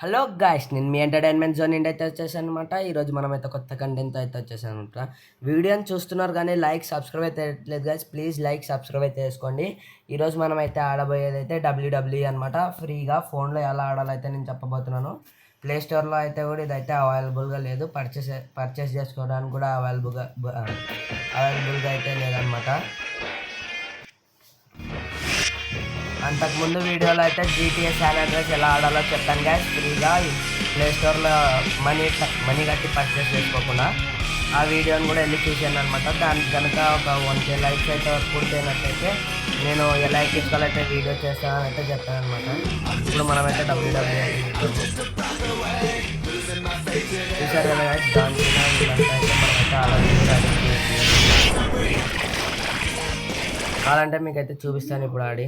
Hello guys, నేను మీ entertainment zone నుండి అయితే వచ్చేసాను అనమాట. ఈరోజు మనమైతే కొత్త కంటెంట్తో అయితే వచ్చేసాను అనమాట. వీడియోని చూస్తున్నారు కానీ సబ్స్క్రైబ్ అయితే లేదు గాయ్స్. ప్లీజ్ సబ్స్క్రైబ్ అయితే చేసుకోండి. ఈరోజు మనమైతే ఆడబోయేది అయితే డబ్ల్యూడబ్ల్యూఈ అనమాట. ఫ్రీగా ఫోన్లో ఎలా ఆడాలో అయితే నేను చెప్పబోతున్నాను. ప్లే స్టోర్లో అయితే కూడా ఇదైతే అవైలబుల్గా లేదు. పర్చేస్ చేసుకోవడానికి కూడా అవైలబుల్గా అయితే లేదనమాట. అంతకుముందు వీడియోలో అయితే GTA శాన్ అండ్రెయాస్ ఎలా ఆడాలో చెప్పాను గాయస్. ఫ్రీగా ప్లే స్టోర్లో మనీ కట్టి పర్చేస్ చేసుకోకుండా ఆ వీడియోని కూడా వెళ్ళి చూసాను అనమాట. దానికి కనుక ఒక 1K లైక్స్ అయితే పూర్తయినట్టయితే నేను ఎలా ఎక్కించుకోవాలైతే వీడియో చేస్తానని అయితే చెప్పాను అనమాట. ఇప్పుడు మనమైతే డబ్ల్యూడబ్ల్యూఈ చూసారు కదా గాయస్. దానికి ఇదంతా అయితే మనమైతే అలాగే కావాలంటే మీకైతే చూపిస్తాను ఇప్పుడు ఆడి.